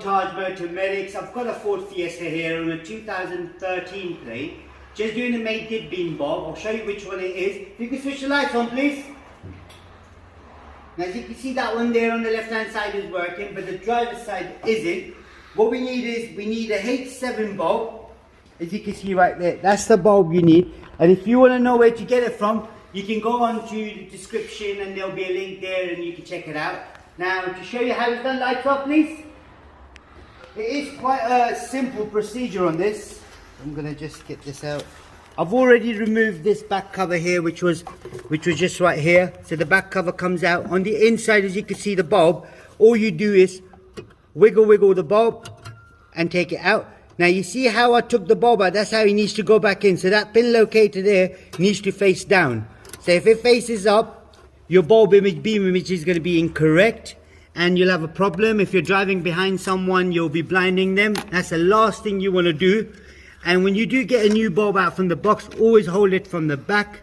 diytaj motor medics. I've got a Ford Fiesta here on a 2013 plate. Just doing a made did bin bob. I'll show you which one it is. If you can switch the lights on, please. Now, as you can see, that one there on the left hand side is working, but the driver's side isn't. What we need is, we need a H7 bulb. As you can see right there, that's the bulb you need. And if you want to know where to get it from, you can go on to the description and there'll be a link there and you can check it out. Now, to show you how it's done, lights off please. It is quite a simple procedure on this. I'm going to just get this out. I've already removed this back cover here, which was just right here. So the back cover comes out. On the inside, as you can see the bulb, all you do is wiggle the bulb and take it out. Now you see how I took the bulb out, that's how it needs to go back in. So that pin located there needs to face down. So if it faces up, your bulb image, beam image is going to be incorrect and you'll have a problem. If you're driving behind someone, you'll be blinding them. That's the last thing you want to do. And when you do get a new bulb out from the box, always hold it from the back.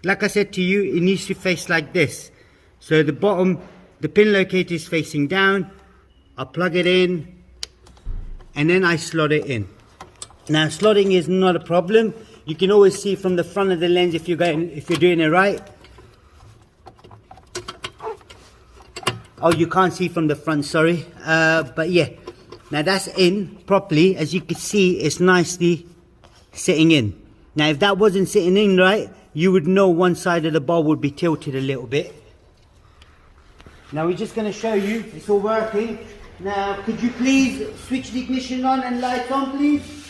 Like I said to you, it needs to face like this. So the bottom, the pin locator is facing down. I plug it in and then I slot it in. Now slotting is not a problem. You can always see from the front of the lens if you're doing it right. Oh, you can't see from the front, sorry. But yeah, now that's in properly. As you can see, it's nicely sitting in. Now if that wasn't sitting in right, you would know one side of the bulb would be tilted a little bit. Now we're just going to show you it's all working. Now could you please switch the ignition on and lights on please.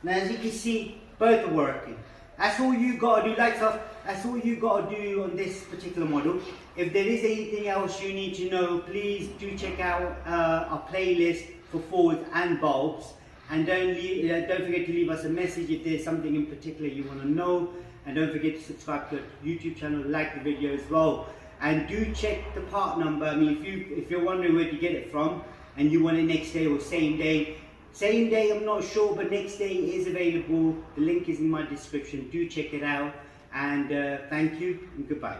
Now as you can see, both are working. That's all you got to do, lights off. That's all you got to do on this particular model. If there is anything else you need to know, please do check out our playlist for Fords and bulbs. And don't forget to leave us a message if there's something in particular you want to know. And don't forget to subscribe to our YouTube channel, like the video as well. And do check the part number. I mean, if you're wondering where to get it from and you want it next day or same day. Same day, I'm not sure, but next day is available. The link is in my description. Do check it out. And thank you and goodbye.